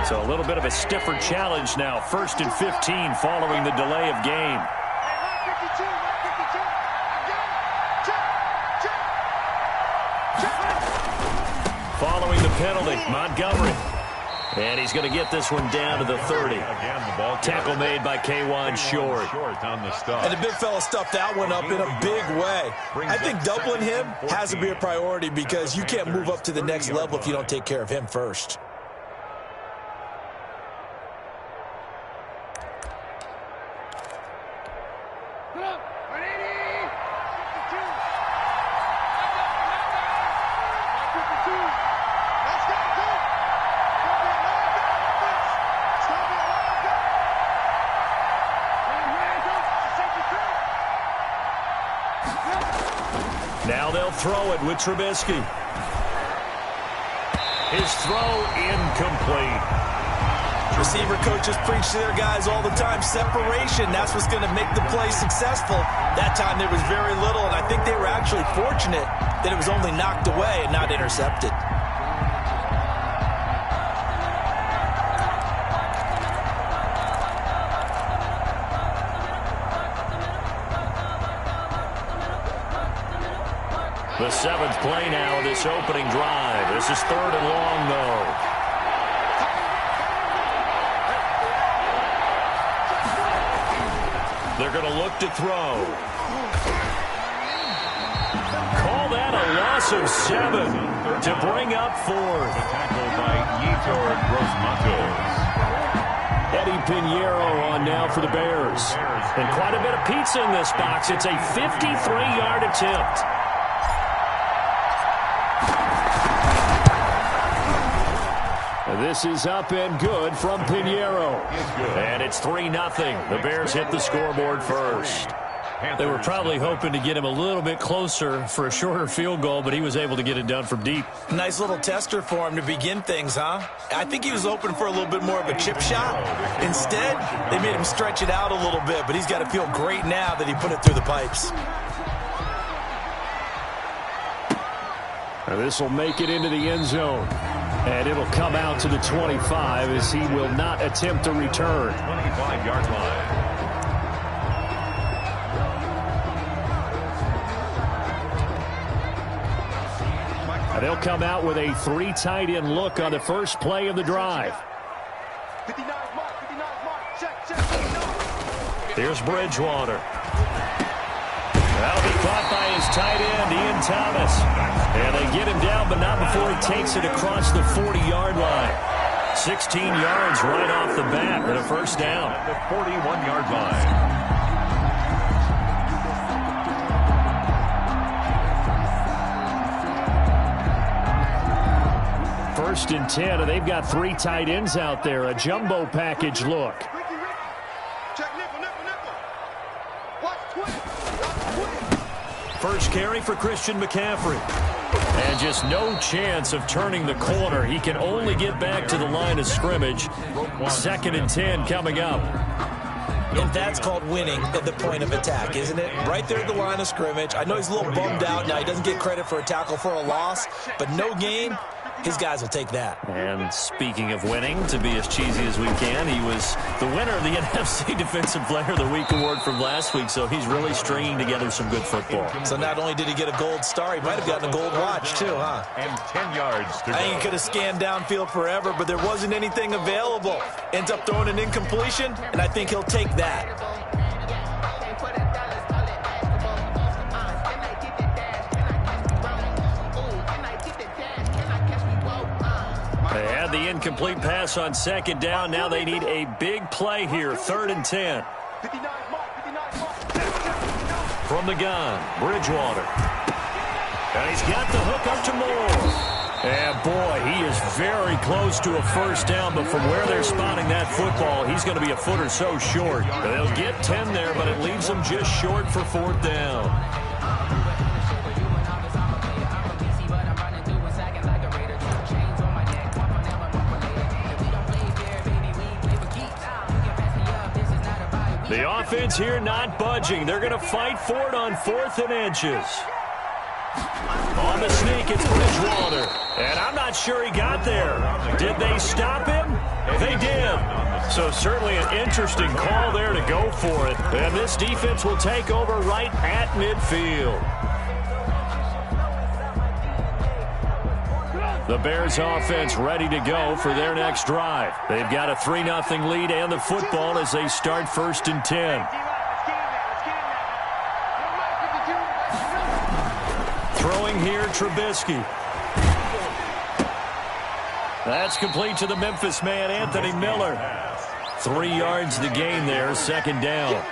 So a little bit of a stiffer challenge now. 1st and 15 following the delay of game. Following the penalty, Montgomery. And he's going to get this one down to the 30. Tackle made by K'Wan Short. And the big fella stuffed that one up in a big way. I think doubling him has to be a priority because you can't move up to the next level if you don't take care of him first. Now they'll throw it with Trubisky. His throw incomplete. Receiver coaches preach to their guys all the time. Separation, that's what's going to make the play successful. That time there was very little, and I think they were actually fortunate that it was only knocked away and not intercepted. The 7th play now of this opening drive. This is 3rd and long, though. They're going to look to throw. Call that a loss of 7 to bring up 4th. Tackle by Yetur Gross-Matos. Eddie Pinheiro on now for the Bears. And quite a bit of pizza in this box. It's a 53-yard attempt. This is up and good from Pinheiro. And it's 3-0. The Bears hit the scoreboard first. They were probably hoping to get him a little bit closer for a shorter field goal, but he was able to get it done from deep. Nice little tester for him to begin things, huh? I think he was hoping for a little bit more of a chip shot. Instead, they made him stretch it out a little bit, but he's got to feel great now that he put it through the pipes. Now this will make it into the end zone. And it'll come out to the 25 as he will not attempt a return. 25-yard line. And they'll come out with a 3 tight end look on the first play of the drive. Here's Bridgewater. That'll be caught by his tight end, Ian Thomas. And they get him down, but not before he takes it across the 40-yard line. 16 yards right off the bat and a first down. At the 41-yard line. First and 10, and they've got 3 tight ends out there. A jumbo package look. First carry for Christian McCaffrey. And just no chance of turning the corner. He can only get back to the line of scrimmage. 2nd and 10 coming up. And that's called winning at the point of attack, isn't it? Right there at the line of scrimmage. I know he's a little bummed out now. He doesn't get credit for a tackle for a loss, but no gain. His guys will take that. And speaking of winning, to be as cheesy as we can, he was the winner of the NFC Defensive Player of the Week award from last week, so he's really stringing together some good football. So not only did he get a gold star, he might have gotten a gold watch too, huh? And 10 yards to go. I think he could have scanned downfield forever, but there wasn't anything available. Ends up throwing an incompletion, and I think he'll take that. They had the incomplete pass on 2nd down. Now they need a big play here. 3rd and 10. From the gun, Bridgewater. And he's got the hook up to Moore. And boy, he is very close to a first down, but from where they're spotting that football, he's going to be a foot or so short. They'll get 10 there, but it leaves them just short for 4th down. The offense here not budging. They're going to fight for it on 4th and inches. On the sneak, it's Bridgewater. And I'm not sure he got there. Did they stop him? They did. So certainly an interesting call there to go for it. And this defense will take over right at midfield. The Bears offense ready to go for their next drive. They've got a 3-0 lead and the football as they start 1st and 10. Throwing here, Trubisky. That's complete to the Memphis man, Anthony Miller. 3 yards the gain there, 2nd down.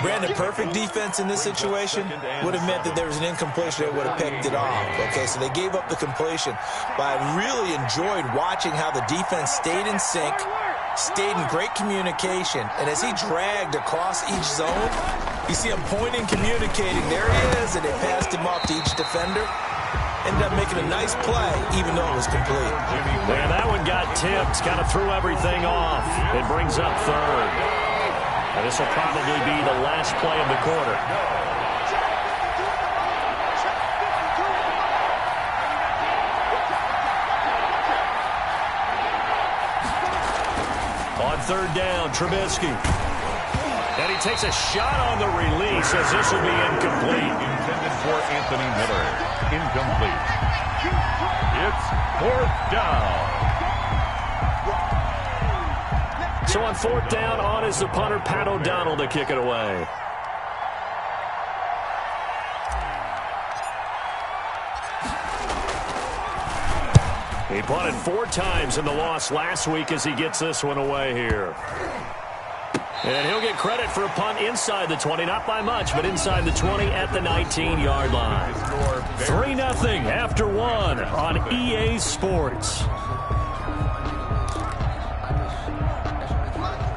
Brandon, perfect defense in this situation would have meant that there was an incompletion. They would have picked it off. Okay, so they gave up the completion. But I really enjoyed watching how the defense stayed in sync, stayed in great communication. And as he dragged across each zone, you see him pointing, communicating. There he is, and they passed him off to each defender. Ended up making a nice play, even though it was complete. And that one got tipped, kind of threw everything off. It brings up 3rd. And this will probably be the last play of the quarter. On 3rd down, Trubisky. And he takes a shot on the release as this will be incomplete. Intended for Anthony Miller. Incomplete. It's 4th down. So on 4th down, on is the punter, Pat O'Donnell, to kick it away. He punted 4 times in the loss last week as he gets this one away here. And he'll get credit for a punt inside the 20, not by much, but inside the 20 at the 19-yard line. 3-0 after 1 on EA Sports.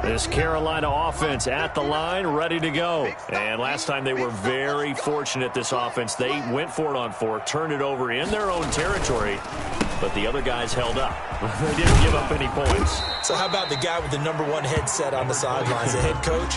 This Carolina offense at the line, ready to go. And last time they were very fortunate, this offense. They went for it on 4, turned it over in their own territory, but the other guys held up. They didn't give up any points. So how about the guy with the #1 headset on the sidelines, the head coach?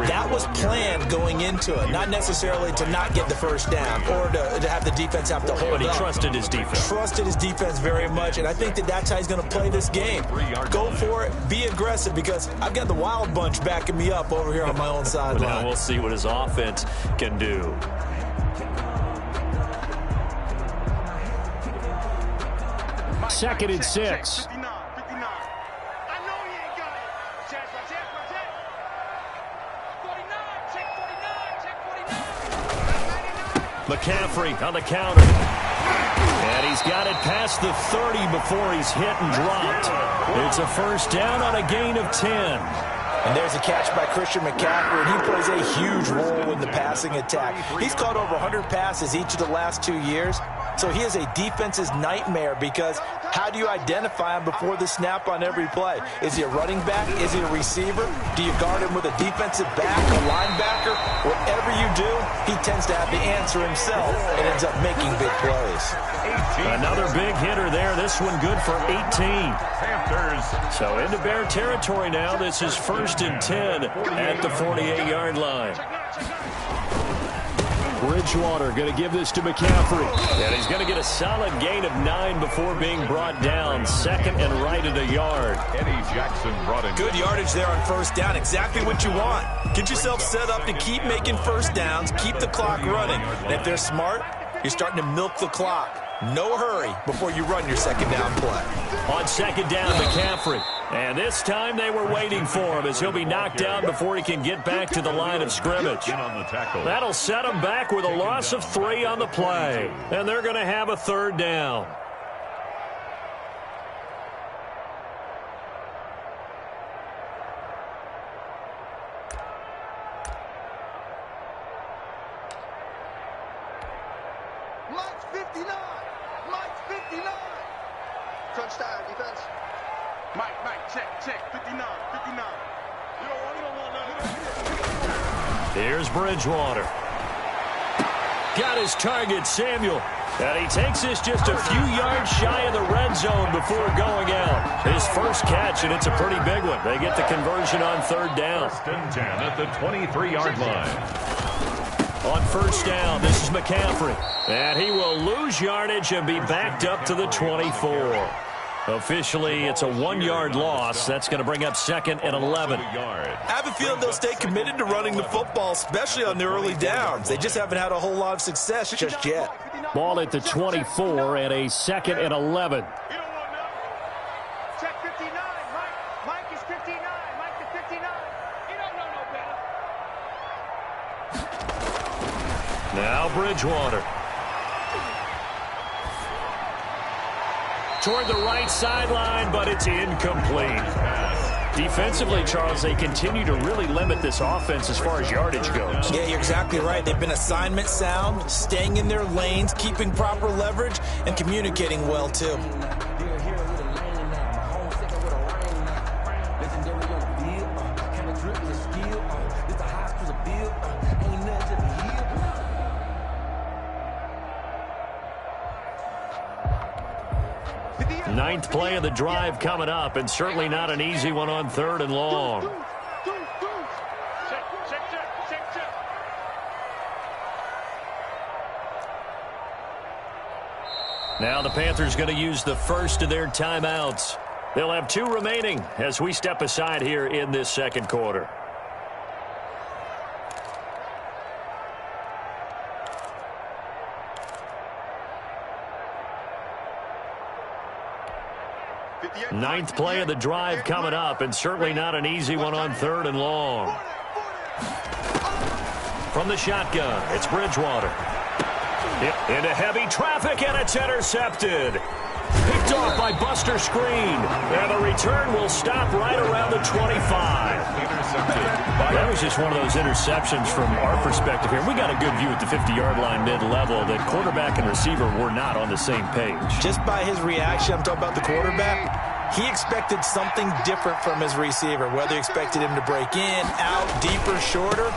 That was planned going into it, not necessarily to not get the 1st down or to have the defense have to hold up. But he trusted his defense. Trusted his defense very much, and I think that's how he's going to play this game. Go for it, be aggressive, because I've got the Wild Bunch backing me up over here on my own sideline. Now we'll see what his offense can do. Second and 6. McCaffrey on the counter. And he's got it past the 30 before he's hit and dropped. It's a 1st down on a gain of 10. And there's a catch by Christian McCaffrey, and he plays a huge role in the passing attack. He's caught over 100 passes each of the last 2 years. So he is a defense's nightmare, because how do you identify him before the snap on every play? Is he a running back? Is he a receiver? Do you guard him with a defensive back, a linebacker? Whatever you do, he tends to have the answer himself and ends up making big plays. Another big hitter there. This one good for 18. Panthers. So into Bear territory now. This is 1st and 10 at the 48-yard line. Bridgewater going to give this to McCaffrey. And he's going to get a solid gain of 9 before being brought down. 2nd and right at a yard. Eddie Jackson brought in. Good yardage there on 1st down. Exactly what you want. Get yourself set up to keep making 1st downs. Keep the clock running. And if they're smart, you're starting to milk the clock. No hurry before you run your 2nd down play. On 2nd down, McCaffrey. And this time they were waiting for him as he'll be knocked down before he can get back to the line of scrimmage. That'll set him back with a loss of 3 on the play. And they're going to have a 3rd down. Mike's 59. Mike's 59. Touchdown defense. Mike, check. 59. Here's Bridgewater. Got his target, Samuel. And he takes this just a few yards shy of the red zone before going out. His first catch, and it's a pretty big one. They get the conversion on 3rd down. 1st and 10 at the 23-yard line. On first down, this is McCaffrey. And he will lose yardage and be backed up to the 24. Officially, it's a 1-yard loss. That's going to bring up 2nd and 11. I have a feeling they'll stay committed to running the football, especially on the early downs. They just haven't had a whole lot of success just yet. Ball at the 24 and a 2nd and 11. Check 59. Mike is 59. Mike is 59. You don't know no better. Now Bridgewater. Toward the right sideline, but it's incomplete. Defensively, Charles, they continue to really limit this offense as far as yardage goes. Yeah, you're exactly right. They've been assignment sound, staying in their lanes, keeping proper leverage, and communicating well, too. 9th play of the drive coming up, and certainly not an easy one on 3rd and long. Now the Panthers going to use the first of their timeouts. They'll have 2 remaining as we step aside here in this 2nd quarter. Ninth play of the drive coming up, and certainly not an easy one on 3rd and long. From the shotgun, it's Bridgewater. Into heavy traffic, and it's intercepted. Picked off by Buster Screen. And the return will stop right around the 25. That was just one of those interceptions from our perspective here. We got a good view at the 50-yard line mid-level that quarterback and receiver were not on the same page. Just by his reaction, I'm talking about the quarterback, he expected something different from his receiver, whether he expected him to break in, out, deeper, shorter.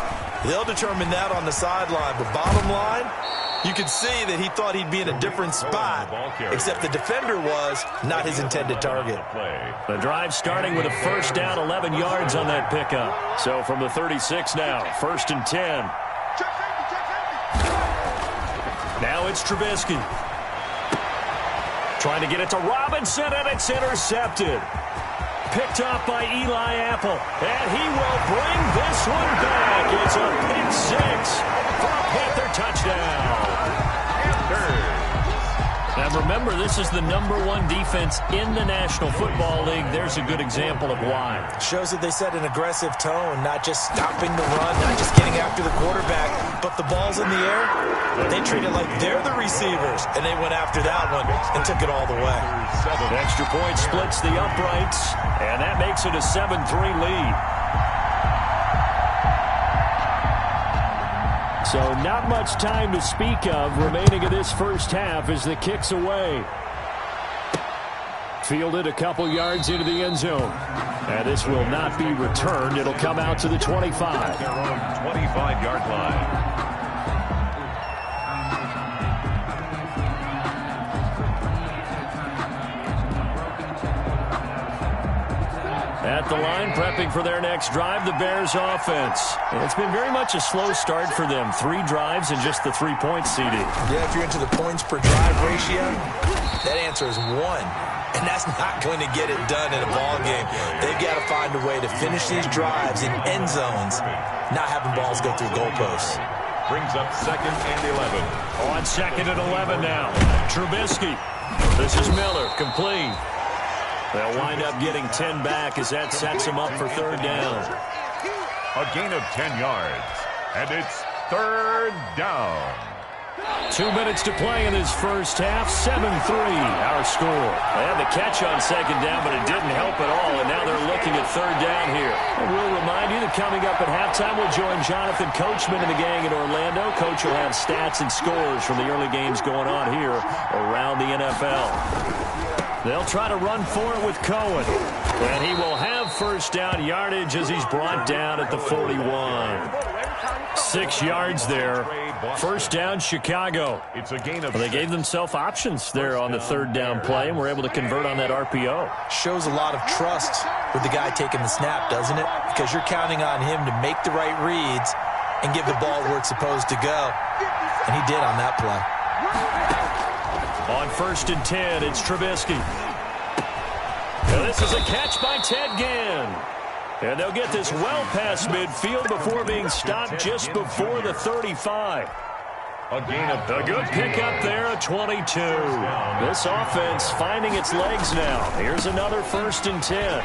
They'll determine that on the sideline. But bottom line, you could see that he thought he'd be in a different spot, except the defender was not his intended target. The drive starting with a first down, 11 yards on that pickup. So from the 36 now, 1st and 10. Now it's Trubisky. Trying to get it to Robinson, and it's intercepted. Picked off by Eli Apple, and he will bring this one back. It's a pick 6 for a Panther touchdown. Now remember, this is the #1 defense in the National Football League. There's a good example of why. Shows that they set an aggressive tone, not just stopping the run, not just getting after the quarterback, but the ball's in the air. They treat it like they're the receivers, and they went after that one and took it all the way. The extra point splits the uprights, and that makes it a 7-3 lead. So not much time to speak of remaining in this first half as the kick's away. Fielded a couple yards into the end zone. And this will not be returned. It'll come out to the 25. Their own 25-yard line. At the line, prepping for their next drive, the Bears offense. And it's been very much a slow start for them. 3 drives and just the 3 points, CD. Yeah, if you're into the points per drive ratio, that answer is 1. And that's not going to get it done in a ball game. They've got to find a way to finish these drives in end zones, not having balls go through goalposts. Brings up 2nd and 11. On 2nd and 11 now. Trubisky. This is Miller, complete. They'll wind up getting 10 back as that sets them up for 3rd down. A gain of 10 yards. And it's 3rd down. 2 minutes to play in this first half. 7-3 our score. They had the catch on 2nd down, but it didn't help at all, and now they're looking at 3rd down here. And we'll remind you that coming up at halftime, we'll join Jonathan Coachman and the gang in Orlando. Coach will have stats and scores from the early games going on here around the NFL. They'll try to run for it with Cohen. And he will have first down yardage as he's brought down at the 41. 6 yards there. First down, Chicago. It's a gain of They gave themselves options there on the 3rd down play, and were able to convert on that RPO. Shows a lot of trust with the guy taking the snap, doesn't it? Because you're counting on him to make the right reads and give the ball where it's supposed to go. And he did on that play. On 1st and 10, it's Trubisky. Now this is a catch by Ted Ginn. And they'll get this well past midfield before being stopped just before the 35. A good pickup there at 22. This offense finding its legs now. Here's another 1st and 10.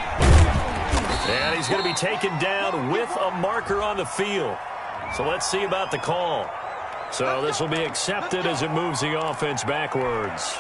And he's going to be taken down with a marker on the field. So let's see about the call. So this will be accepted as it moves the offense backwards.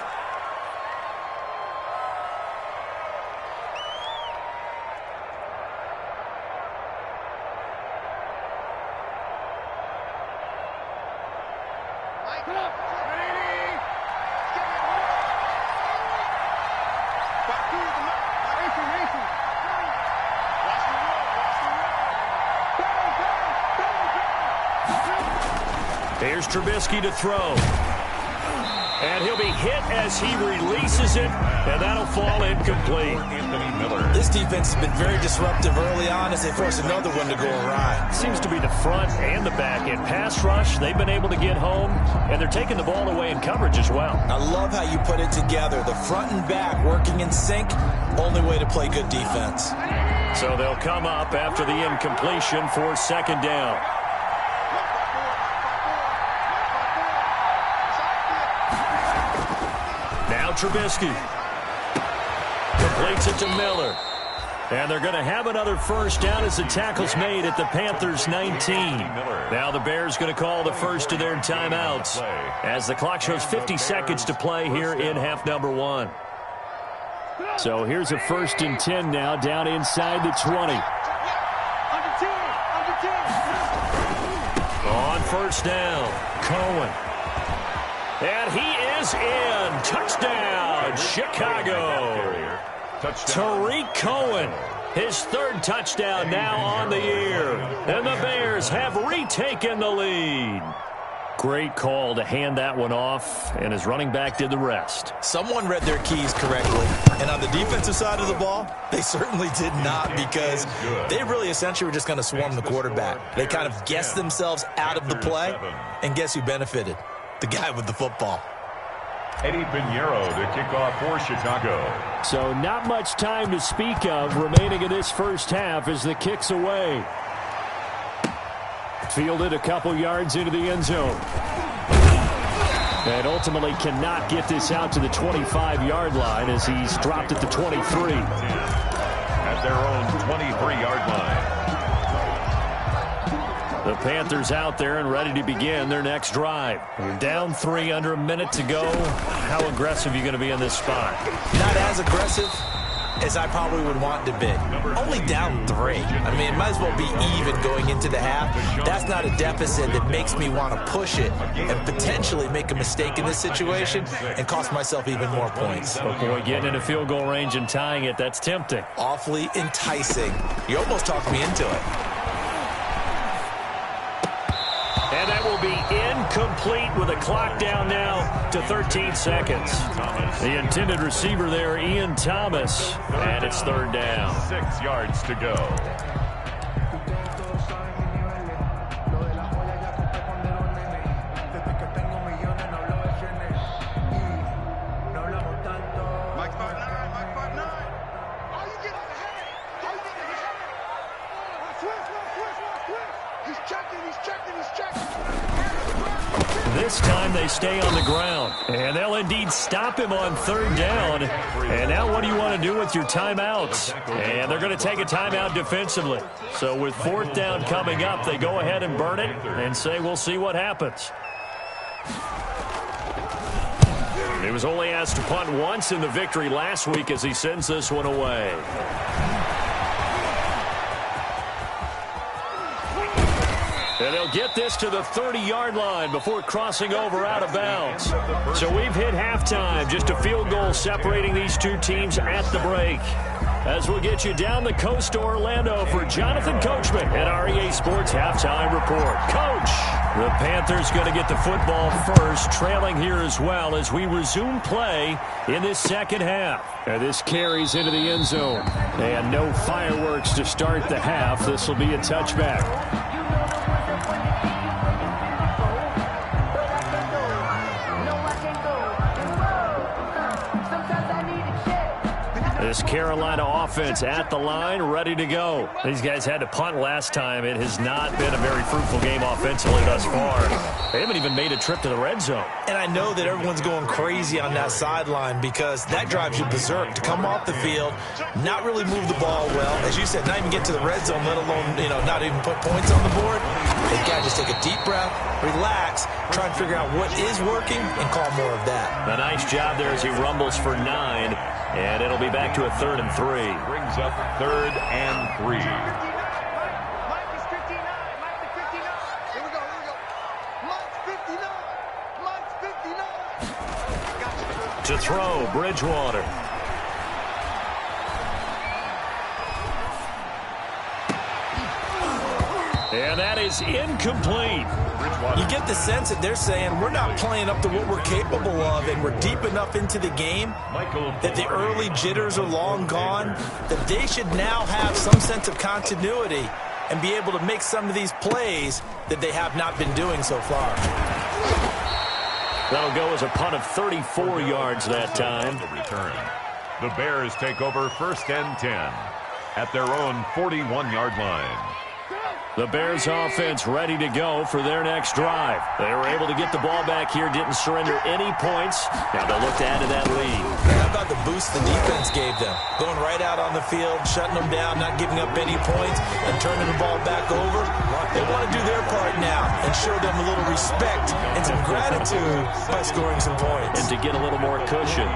Here's Trubisky to throw. And he'll be hit as he releases it, and that'll fall incomplete. This defense has been very disruptive early on as they force another one to go awry. Seems to be the front and the back end. Pass rush, they've been able to get home, and they're taking the ball away in coverage as well. I love how you put it together. The front and back working in sync, only way to play good defense. So they'll come up after the incompletion for 2nd down. Now Trubisky completes it to Miller. And they're going to have another 1st down as the tackle's made at the Panthers' 19. Now the Bears going to call the first of their timeouts as the clock shows 50 seconds to play here in half number 1. So here's a 1st and 10 now down inside the 20. On 1st down, Cohen. And he is in. Touchdown, Chicago. Tariq Cohen, his 3rd touchdown now on the year. And the Bears have retaken the lead. Great call to hand that one off, and his running back did the rest. Someone read their keys correctly. And on the defensive side of the ball, they certainly did not, because they really essentially were just going to swarm the quarterback. They kind of guessed themselves out of the play, and guess who benefited? The guy with the football. Eddie Pinheiro to kick off for Chicago. So not much time to speak of remaining in this first half as the kick's away. Fielded a couple yards into the end zone. And ultimately cannot get this out to the 25-yard line as he's dropped at the 23. At their own 23-yard line. The Panthers out there and ready to begin their next drive. You're down 3, under a minute to go. How aggressive are you going to be in this spot? Not as aggressive as I probably would want to be. Only down 3. I mean, it might as well be even going into the half. That's not a deficit that makes me want to push it and potentially make a mistake in this situation and cost myself even more points. Oh boy, getting into field goal range and tying it, that's tempting. Awfully enticing. You almost talked me into it. And that will be incomplete with a clock down now to 13 seconds. The intended receiver there, Ian Thomas, and it's 3rd down. 6 yards to go. This time they stay on the ground, and they'll indeed stop him on 3rd down. And now what do you want to do with your timeouts? And they're going to take a timeout defensively. So with 4th down coming up, they go ahead and burn it and say we'll see what happens. He was only asked to punt once in the victory last week as he sends this one away. And they'll get this to the 30-yard line before crossing over out of bounds. So we've hit halftime, just a field goal separating these two teams at the break. As we'll get you down the coast to Orlando for Jonathan Coachman at our EA Sports Halftime Report. Coach, the Panthers going to get the football first, trailing here as well as we resume play in this second half. And this carries into the end zone. And no fireworks to start the half. This will be a touchback. This Carolina offense at the line, ready to go. These guys had to punt last time. It has not been a very fruitful game offensively thus far. They haven't even made a trip to the red zone. And I know that everyone's going crazy on that sideline because that drives you berserk to come off the field, not really move the ball well. As you said, not even get to the red zone, let alone, not even put points on the board. They've got to just take a deep breath, relax, try and figure out what is working, and call more of that. A nice job there as he rumbles for 9, and it'll be back to a 3rd and 3. Brings up 3rd and 3. Mike is 59. Mike is 59. Here we go. Mike's 59. Mike's 59. To throw, Bridgewater. And that is incomplete. You get the sense that they're saying we're not playing up to what we're capable of, and we're deep enough into the game that the early jitters are long gone, that they should now have some sense of continuity and be able to make some of these plays that they have not been doing so far. That'll go as a punt of 34 yards that time. The return. The Bears take over 1st and 10 at their own 41-yard line. The Bears offense ready to go for their next drive. They were able to get the ball back here, didn't surrender any points. Now they'll look to add to that lead. How about the boost the defense gave them? Going right out on the field, shutting them down, not giving up any points, and turning the ball back over. They want to do their part now and show them a little respect and some gratitude by scoring some points. And to get a little more cushion.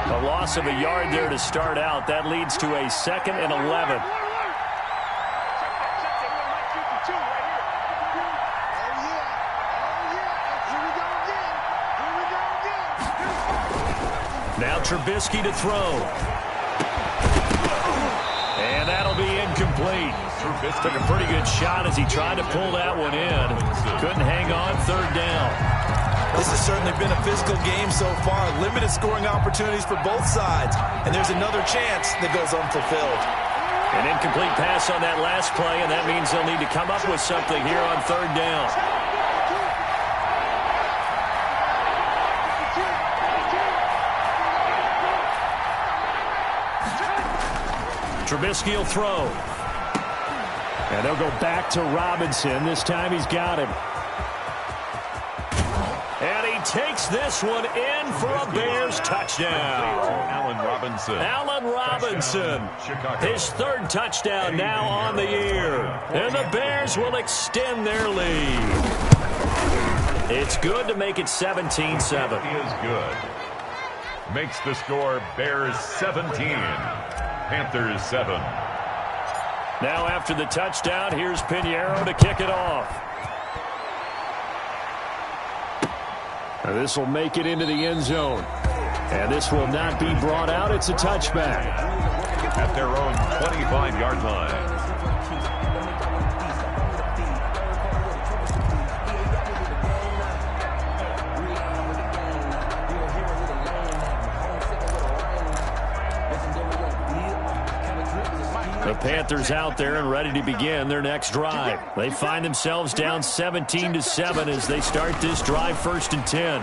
A loss of a yard there to start out. That leads to a 2nd and 11. Now Trubisky to throw. And that'll be incomplete. Took a pretty good shot as he tried to pull that one in. Couldn't hang on, 3rd down. This has certainly been a physical game so far. Limited scoring opportunities for both sides. And there's another chance that goes unfulfilled. An incomplete pass on that last play, and that means they'll need to come up with something here on 3rd down. Trubisky will throw. And they'll go back to Robinson. This time he's got him. And he takes this one in for a Bears touchdown. Allen Robinson. Allen Robinson. His 3rd touchdown now on the year. And the Bears will extend their lead. It's good to make it 17-7. Is good. Makes the score Bears 17. Panthers 7. Now after the touchdown, here's Pinheiro to kick it off. Now this will make it into the end zone. And this will not be brought out. It's a touchback. At their own 25-yard line. The Panthers out there and ready to begin their next drive. They find themselves down 17-7 as they start this drive 1st and 10.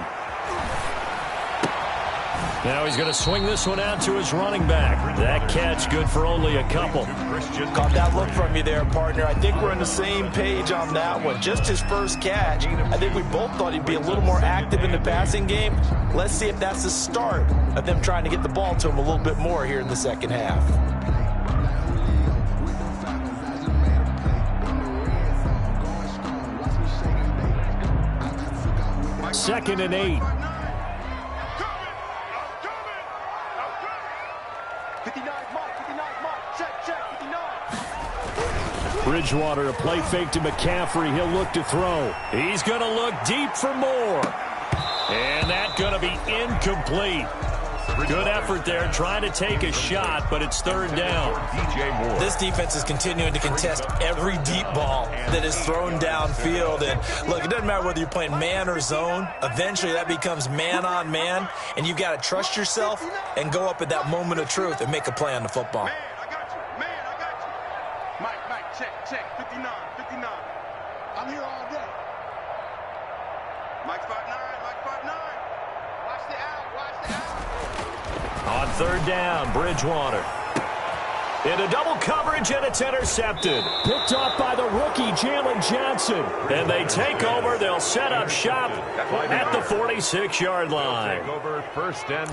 Now he's going to swing this one out to his running back. That catch good for only a couple. Caught that look from you there, partner. I think we're on the same page on that one. Just his first catch. I think we both thought he'd be a little more active in the passing game. Let's see if that's the start of them trying to get the ball to him a little bit more here in the second half. 2nd and 8. 59, Mike, check, 59. Bridgewater, a play fake to McCaffrey. He'll look to throw. He's going to look deep for more. And that's going to be incomplete. Good effort there, trying to take a shot, but it's 3rd down. DJ Moore. This defense is continuing to contest every deep ball that is thrown downfield. And look, it doesn't matter whether you're playing man or zone. Eventually that becomes man on man, and you've got to trust yourself and go up at that moment of truth and make a play on the football. Man, I got you. Mike, check, 59. I'm here all day. Mike's 5'9", Watch the out. third down, Bridgewater. Into double coverage, and it's intercepted. Picked off by the rookie, Jalen Johnson. And they take over. They'll set up shop at the 46-yard line.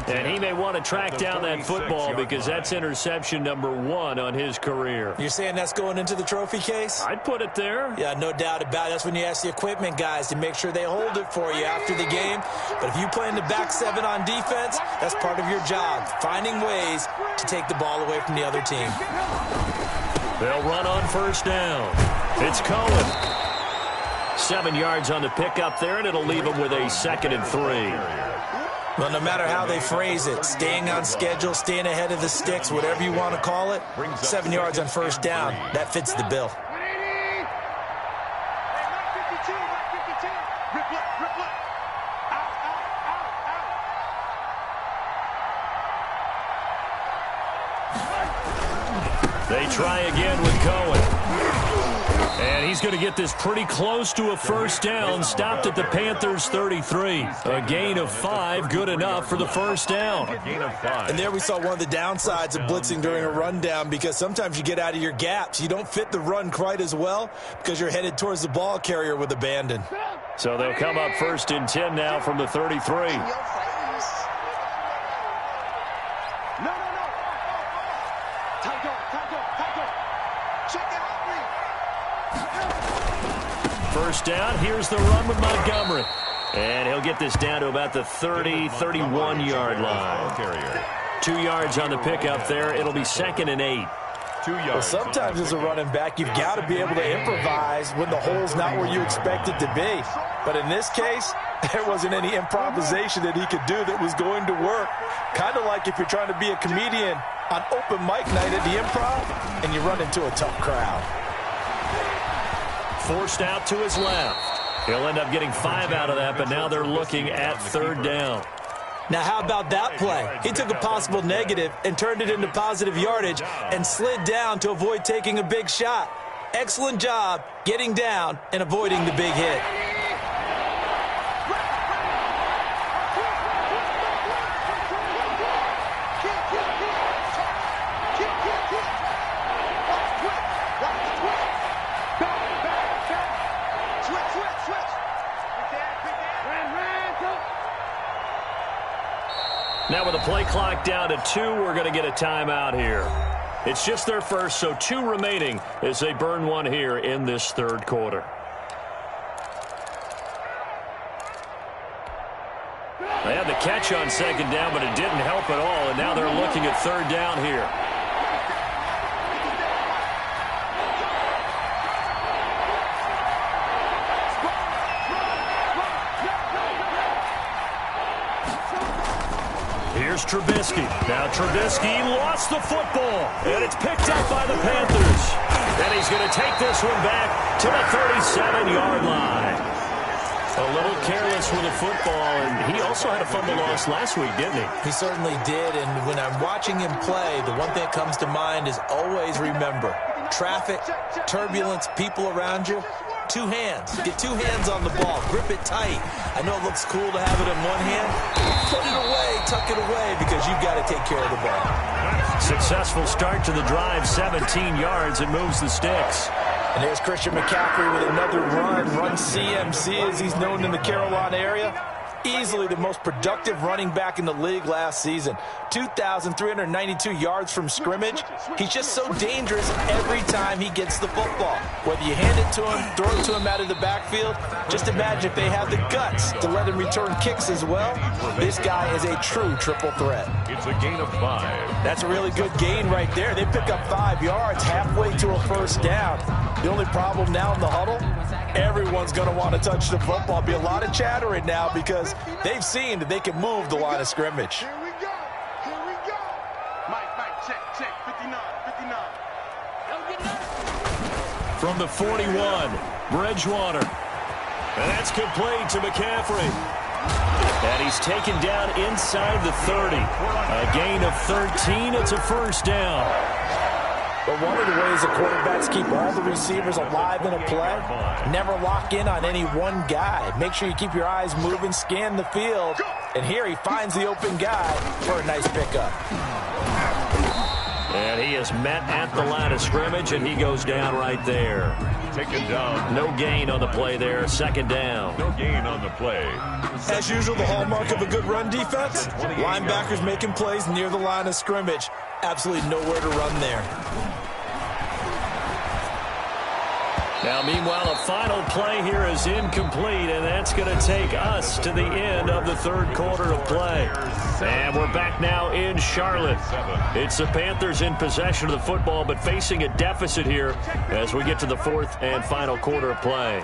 And he may want to track down that football because that's interception number 1 on his career. You're saying that's going into the trophy case? I'd put it there. Yeah, no doubt about it. That's when you ask the equipment guys to make sure they hold it for you after the game. But if you play in the back 7 on defense, that's part of your job, finding ways to take the ball away from the other team. They'll run on first down. It's Cohen. 7 yards on the pickup there, and it'll leave him with a 2nd and 3. Well, no matter how they phrase it, staying on schedule, staying ahead of the sticks, whatever you want to call it, 7 yards on first down, that fits the bill. They try again with Cohen. And he's going to get this pretty close to a first down. Stopped at the Panthers' 33. A gain of 5, good enough for the first down. A gain of 5. And there we saw one of the downsides of blitzing during a rundown, because sometimes you get out of your gaps. You don't fit the run quite as well because you're headed towards the ball carrier with abandon. So they'll come up 1st and 10 now from the 33. First down, here's the run with Montgomery. And he'll get this down to about the 30, 31-yard line. 2 yards on the pickup there. It'll be 2nd and 8. 2 yards. Well, sometimes as a running back, you've got to be able to improvise when the hole's not where you expect it to be. But in this case, there wasn't any improvisation that he could do that was going to work. Kind of like if you're trying to be a comedian on open mic night at the Improv and you run into a tough crowd. Forced out to his left. He'll end up getting 5 out of that, but now they're looking at 3rd down. Now, how about that play? He took a possible negative and turned it into positive yardage and slid down to avoid taking a big shot. Excellent job getting down and avoiding the big hit. Now with the play clock down to 2, we're going to get a timeout here. It's just their first, so 2 remaining as they burn one here in this 3rd quarter. They had the catch on 2nd down, but it didn't help at all, and now they're looking at 3rd down here. Here's Trubisky. Now Trubisky lost the football, and it's picked up by the Panthers. And he's going to take this one back to the 37-yard line. A little careless with the football, and he also had a fumble loss last week, didn't he? He certainly did, and when I'm watching him play, the one thing that comes to mind is always remember, traffic, turbulence, people around you. 2 hands. Get 2 hands on the ball. Grip it tight. I know it looks cool to have it in one hand. Put it away. Tuck it away because you've got to take care of the ball. Successful start to the drive. 17 yards. It moves the sticks. And there's Christian McCaffrey with another run CMC as he's known in the Carolina area. Easily the most productive running back in the league last season. 2,392 yards from scrimmage. He's just so dangerous every time he gets the football. Whether you hand it to him, throw it to him out of the backfield, just imagine if they have the guts to let him return kicks as well. This guy is a true triple threat. It's a gain of 5. That's a really good gain right there. They pick up 5 yards halfway to a first down. The only problem now in the huddle, everyone's going to want to touch the football. Be a lot of chattering now because they've seen that they can move the line of scrimmage. Here we go. Here we go. Mike, check. 59. From the 41, Bridgewater. And that's complete to McCaffrey. And he's taken down inside the 30. A gain of 13. It's a first down. But one of the ways the quarterbacks keep all the receivers alive in a play, never lock in on any one guy. Make sure you keep your eyes moving, scan the field. And here he finds the open guy for a nice pickup. And he is met at the line of scrimmage, and he goes down right there. Taken down. No gain on the play there. Second down. No gain on the play. As usual, the hallmark of a good run defense, linebackers making plays near the line of scrimmage. Absolutely nowhere to run there. Now, meanwhile, a final play here is incomplete, and that's going to take us to the end of the third quarter of play. And we're back now in Charlotte. It's the Panthers in possession of the football, but facing a deficit here as we get to the fourth and final quarter of play.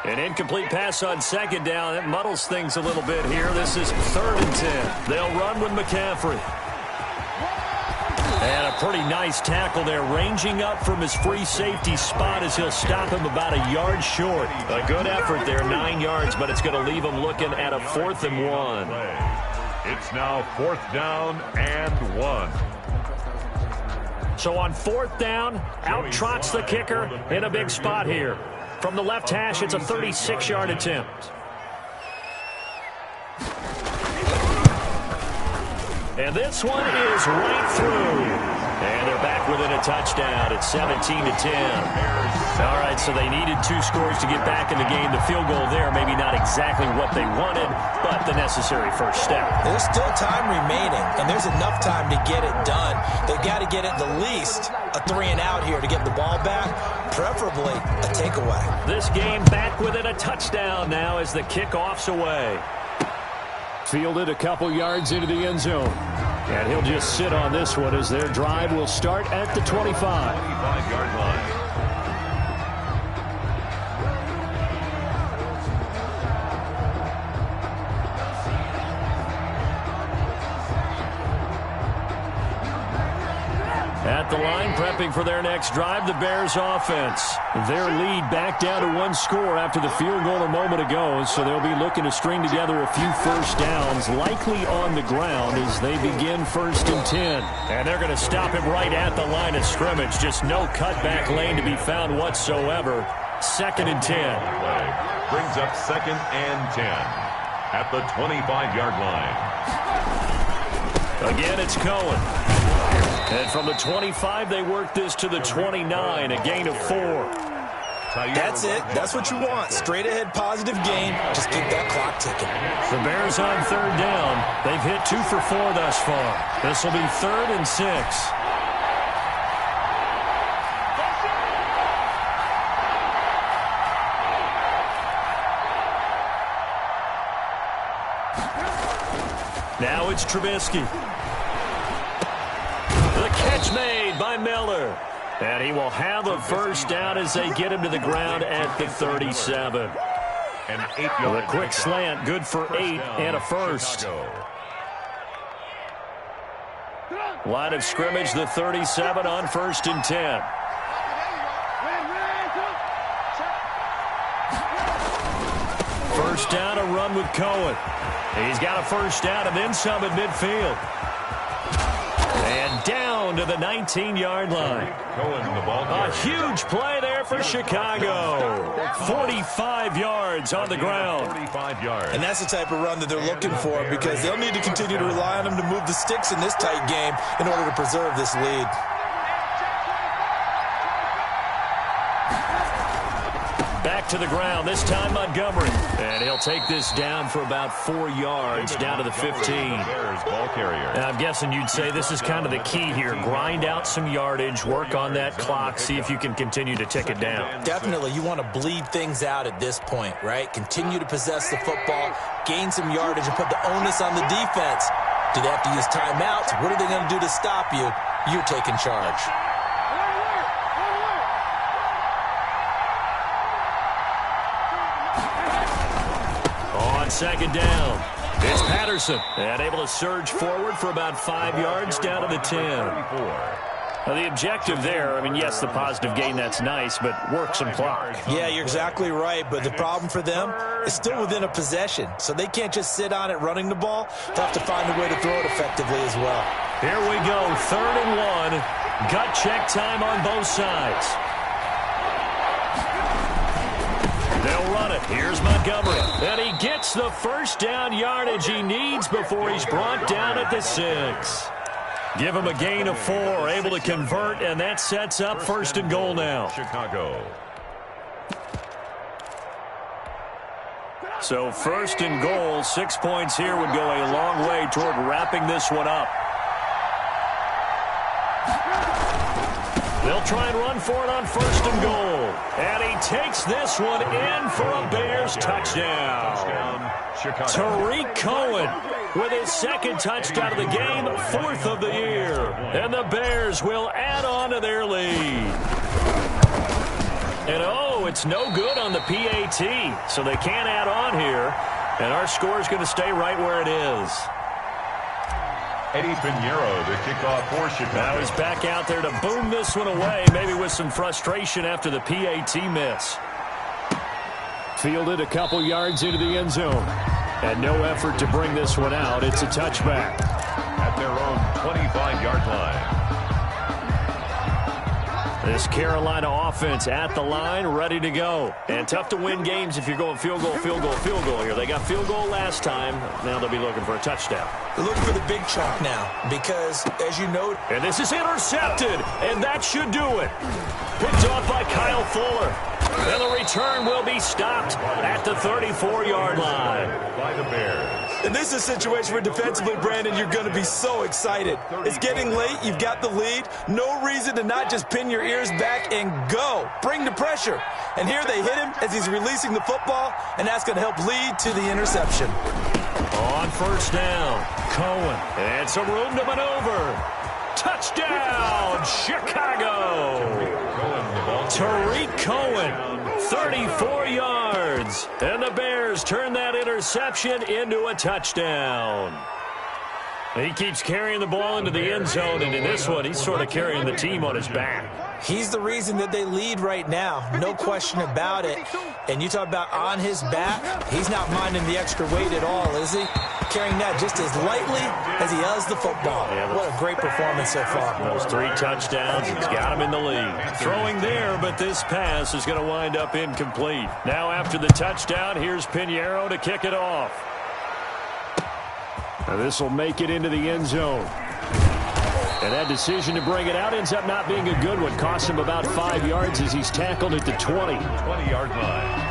An incomplete pass on second down. That muddles things a little bit here. This is 3rd and 10. They'll run with McCaffrey. And a pretty nice tackle there, ranging up from his free safety spot as he'll stop him about a yard short. A good effort there, 9 yards, but it's going to leave him looking at a 4th and 1. It's now 4th down and 1. So on 4th down, out trots the kicker in a big spot here. From the left hash, it's a 36-yard attempt. And this one is right through. And they're back within a touchdown. It's 17-10. All right, so they needed 2 scores to get back in the game. The field goal there, maybe not exactly what they wanted, but the necessary first step. There's still time remaining, and there's enough time to get it done. They've got to get at the least a 3-and-out here to get the ball back, preferably a takeaway. This game back within a touchdown now as the kickoff's away. Fielded a couple yards into the end zone. And he'll just sit on this one as their drive will start at the 25. 25-yard line. At the line, prepping for their next drive, the Bears offense. Their lead back down to 1 score after the field goal a moment ago, so they'll be looking to string together a few first downs, likely on the ground as they begin 1st and 10. And they're going to stop him right at the line of scrimmage. Just no cutback lane to be found whatsoever. 2nd and 10. Brings up 2nd and 10 at the 25-yard line. Again, it's Cohen. And from the 25, they work this to the 29, a gain of 4. That's it. That's what you want. Straight ahead positive gain. Just keep that clock ticking. The Bears on 3rd down. They've hit 2 for 4 thus far. This will be 3rd and 6. Now it's Trubisky. Catch made by Miller. And he will have a first down as they get him to the ground at the 37. The quick slant, good for 8 and a first. Line of scrimmage, the 37 on 1st and 10. First down, a run with Cohen. He's got a first down and then some at midfield. And down to the 19-yard line. A huge play there for Chicago. 45 yards on the ground. 45 yards. And that's the type of run that they're looking for because they'll need to continue to rely on him to move the sticks in this tight game in order to preserve this lead. Back to the ground, this time Montgomery. And he'll take this down for about 4 yards, down to the 15. And I'm guessing you'd say this is kind of the key here. Grind out some yardage, work on that clock, see if you can continue to tick it down. Definitely, you want to bleed things out at this point, right? Continue to possess the football, gain some yardage, and put the onus on the defense. Do they have to use timeouts? What are they going to do to stop you? You're taking charge. Second down. It's Patterson. And able to surge forward for about 5 yards down to the 10. Now, the objective there, I mean, yes, the positive gain, that's nice, but work some clock. Yeah, you're exactly right, but the problem for them is still within a possession, so they can't just sit on it running the ball. They'll have to find a way to throw it effectively as well. Here we go, 3rd and 1 Gut check time on both sides. They'll run it. Here's Montgomery. And he gets the first down yardage he needs before he's brought down at the 6. Give him a gain of 4, able to convert, and that sets up first and goal now. Chicago. So first and goal, 6 points here would go a long way toward wrapping this one up. They'll try and run for it on first and goal. And he takes this one in for a Bears touchdown. Tariq Cohen with his second touchdown of the game, 4th of the year. And the Bears will add on to their lead. And oh, it's no good on the PAT, so they can't add on here. And our score is going to stay right where it is. Eddie Pinheiro to kick off for Chicago. Now he's back out there to boom this one away, maybe with some frustration after the PAT miss. Fielded a couple yards into the end zone. And no effort to bring this one out. It's a touchback. At their own 25-yard line. This Carolina offense at the line, ready to go. And tough to win games if you're going field goal, field goal, field goal here. They got field goal last time. Now they'll be looking for a touchdown. They're looking for the big chunk now because, as you know... And this is intercepted, and that should do it. Picked off by Kyle Fuller. And the return will be stopped at the 34-yard line. By the Bears. And this is a situation where defensively, Brandon, you're going to be so excited. It's getting late. You've got the lead. No reason to not just pin your ears back and go. Bring the pressure. And here they hit him as he's releasing the football, and that's going to help lead to the interception. On first down, Cohen. And some room to maneuver. Touchdown, Chicago. Tariq Cohen, 34 yards. And the Bears turn that interception into a touchdown. He keeps carrying the ball into the end zone, and in this one, he's sort of carrying the team on his back. He's the reason that they lead right now, no question about it. And you talk about on his back, he's not minding the extra weight at all, is he? Carrying that just as lightly as he does the football. Yeah, what a great performance so far. Those 3 touchdowns, it's got him in the lead. Throwing there, but this pass is going to wind up incomplete. Now after the touchdown, here's Pinheiro to kick it off. Now this will make it into the end zone. And that decision to bring it out ends up not being a good one. Costs him about 5 yards as he's tackled at the 20. 20-yard line.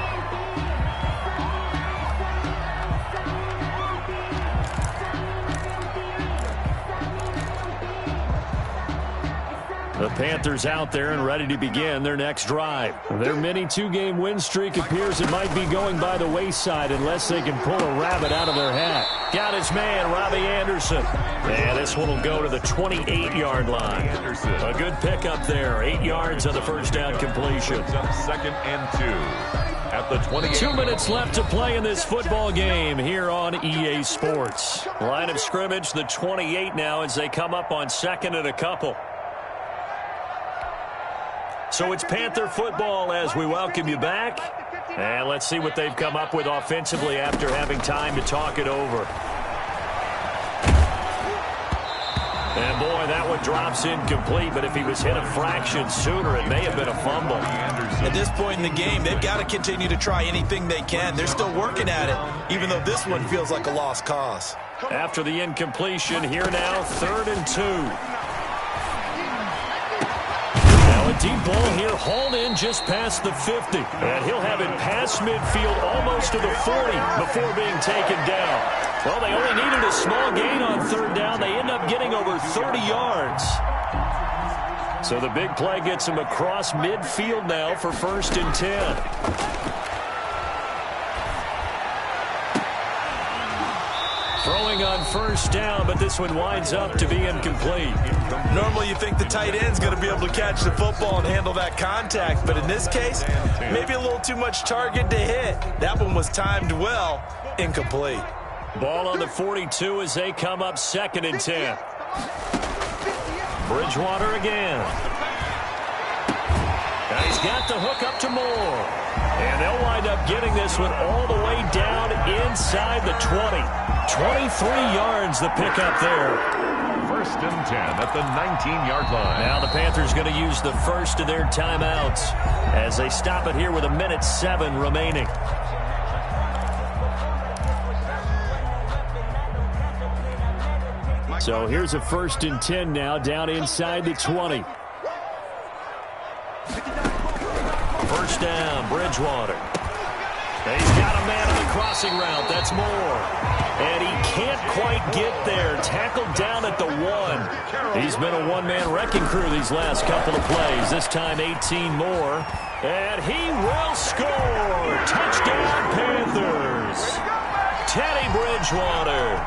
The Panthers out there and ready to begin their next drive. Their mini 2-game win streak appears it might be going by the wayside unless they can pull a rabbit out of their hat. Got his man, Robbie Anderson. And this one will go to the 28-yard line. A good pickup there. 8 yards on the first down completion. Second and 2. At the 28. 2 minutes left to play in this football game here on EA Sports. Line of scrimmage, the 28 now as they come up on second and a couple. So it's Panther football as we welcome you back. And let's see what they've come up with offensively after having time to talk it over. And boy, that one drops incomplete, but if he was hit a fraction sooner, it may have been a fumble. At this point in the game, they've got to continue to try anything they can. They're still working at it, even though this one feels like a lost cause. After the incompletion, here now, 3rd and 2. A deep ball here, hauled in just past the 50. And he'll have it past midfield almost to the 40 before being taken down. Well, they only needed a small gain on 3rd down. They end up getting over 30 yards. So the big play gets him across midfield now for 1st and 10. Throwing on 1st down, but this one winds up to be incomplete. Normally you think the tight end's going to be able to catch the football and handle that contact, but in this case, maybe a little too much target to hit. That one was timed well, incomplete. Ball on the 42 as they come up 2nd and 10. Bridgewater again. And he's got the hook up to Moore. And they'll wind up getting this one all the way down inside the 20. 23 yards the pickup there. first and 10 at the 19-yard line. Now the Panthers going to use the first of their timeouts as they stop it here with 1:07 remaining. So here's a first and 10 now down inside the 20. First down, Bridgewater. He's got a man on the crossing route. That's Moore. And he can't quite get there. Tackled down at the 1. He's been a one-man wrecking crew these last couple of plays. This time 18 more. And he will score. Touchdown, Panthers. Teddy Bridgewater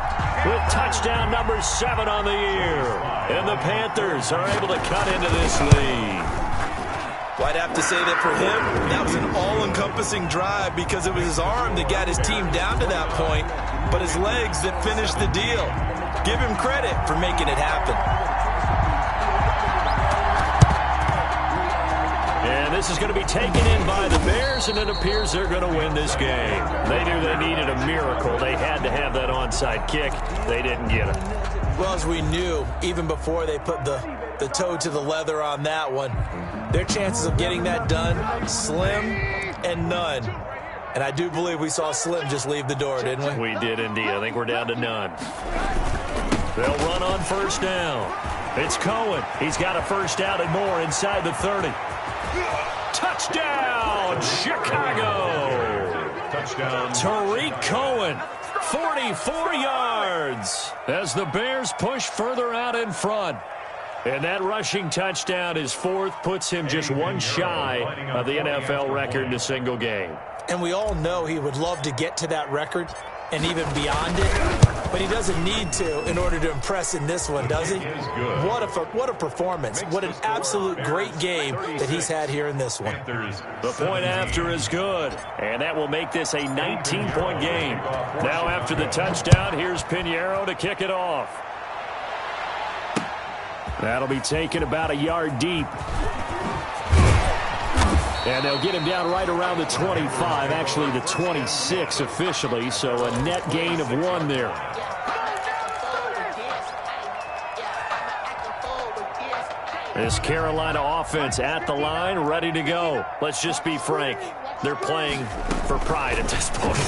with touchdown number 7 on the year. And the Panthers are able to cut into this lead. Well, I'd have to say that for him, that was an all-encompassing drive because it was his arm that got his team down to that point, but his legs that finished the deal. Give him credit for making it happen. And this is going to be taken in by the Bears, and it appears they're going to win this game. They knew they needed a miracle. They had to have that onside kick. They didn't get it. Well, as we knew, even before they put the toe to the leather on that one, their chances of getting that done, slim and none. And I do believe we saw Slim just leave the door, didn't we? We did indeed. I think we're down to none. They'll run on first down. It's Cohen. He's got a first down and more inside the 30. Touchdown, Chicago! Touchdown. Tariq Cohen, 44 yards as the Bears push further out in front. And that rushing touchdown, his 4th, puts him just one shy of the NFL record in a single game. And we all know he would love to get to that record and even beyond it, but he doesn't need to in order to impress in this one, does he? What a performance. What an absolute great game that he's had here in this one. The point after is good, and that will make this a 19-point game. Now after the touchdown, here's Pinheiro to kick it off. That'll be taken about a yard deep. And they'll get him down right around the 25, actually the 26 officially, so a net gain of 1 there. This Carolina offense at the line, ready to go. Let's just be frank. They're playing for pride at this point.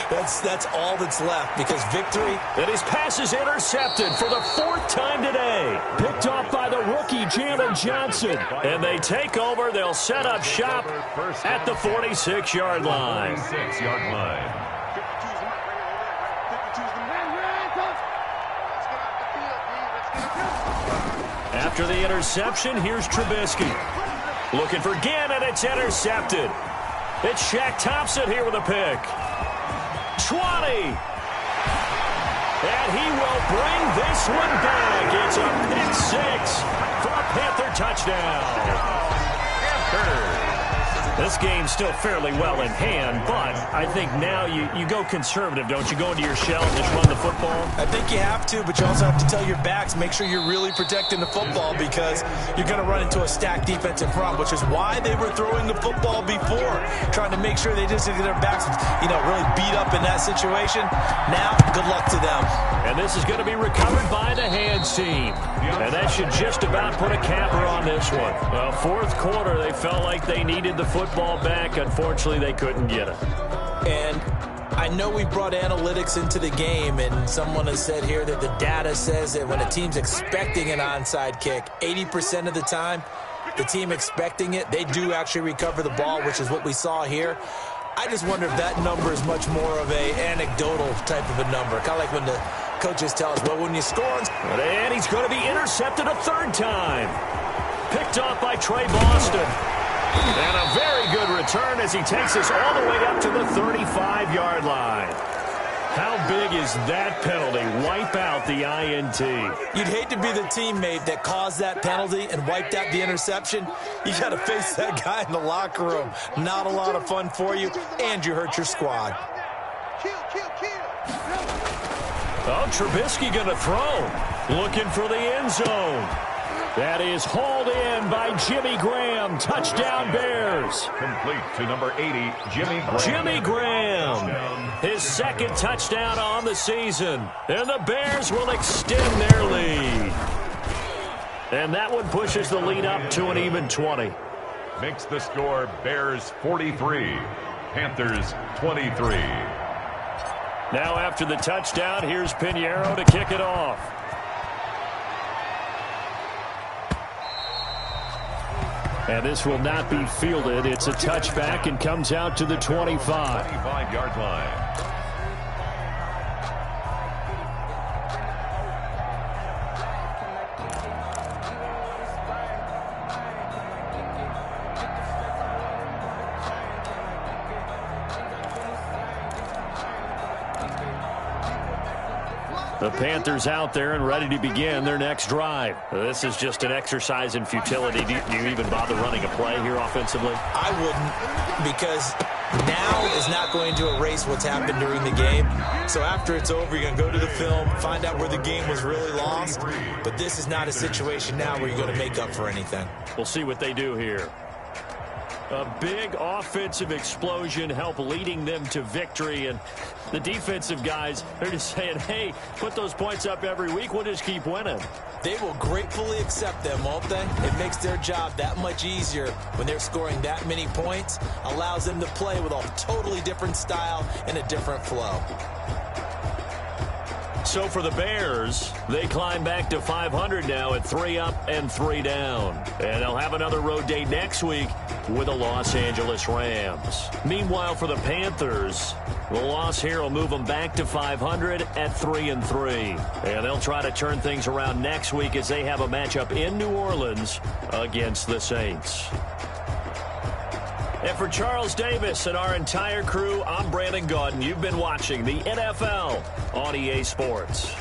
That's all that's left because victory. And his pass is intercepted for the 4th time today. Picked off by the rookie, Jalen Johnson. And they take over. They'll set up shop at the 46-yard line. 46-yard line. After the interception, here's Trubisky. Looking for Gannon, it's intercepted. It's Shaq Thompson here with a pick. 20. And he will bring this one back. It's a pick 6 for a Panther touchdown. Panther. This game's still fairly well in hand, but I think now you go conservative, don't you? Go into your shell and just run the football? I think you have to, but you also have to tell your backs, make sure you're really protecting the football because you're going to run into a stacked defense in front, which is why they were throwing the football before, trying to make sure they just get their backs, really beat up in that situation. Now, good luck to them. And this is going to be recovered by the hands team. And that should just about put a capper on this one. Well, 4th quarter, they felt like they needed the football back. Unfortunately, they couldn't get it. And I know we brought analytics into the game, and someone has said here that the data says that when a team's expecting an onside kick, 80% of the time, the team expecting it, they do actually recover the ball, which is what we saw here. I just wonder if that number is much more of a anecdotal type of a number. Kind of like when the coaches tell us, well, when you score. And he's going to be intercepted a 3rd time. Picked off by Trey Boston. And a very good return as he takes us all the way up to the 35-yard line. How big is that penalty? Wipe out the INT. You'd hate to be the teammate that caused that penalty and wiped out the interception. You got to face that guy in the locker room. Not a lot of fun for you, and you hurt your squad. Oh, Trubisky going to throw. Looking for the end zone. That is hauled in by Jimmy Graham. Touchdown, Bears. Complete to number 80, Jimmy Graham. Jimmy Graham. His second touchdown on the season. And the Bears will extend their lead. And that one pushes the lead up to an even 20. Makes the score Bears 43, Panthers 23. Now after the touchdown, here's Pinheiro to kick it off. And this will not be fielded. It's a touchback and comes out to the 25. 25-yard line. The Panthers out there and ready to begin their next drive. This is just an exercise in futility. Do you even bother running a play here offensively? I wouldn't, because now is not going to erase what's happened during the game. So after it's over, you're going to go to the film, find out where the game was really lost. But this is not a situation now where you're going to make up for anything. We'll see what they do here. A big offensive explosion help leading them to victory. And the defensive guys, they're just saying, hey, put those points up every week. We'll just keep winning. They will gratefully accept them, won't they? It makes their job that much easier when they're scoring that many points. Allows them to play with a totally different style and a different flow. So for the Bears, they climb back to 500 now at 3 up and 3 down. And they'll have another road day next week with the Los Angeles Rams. Meanwhile, for the Panthers, the loss here will move them back to 500 at 3-3. And they'll try to turn things around next week as they have a matchup in New Orleans against the Saints. And for Charles Davis and our entire crew, I'm Brandon Gaudin. You've been watching the NFL on EA Sports.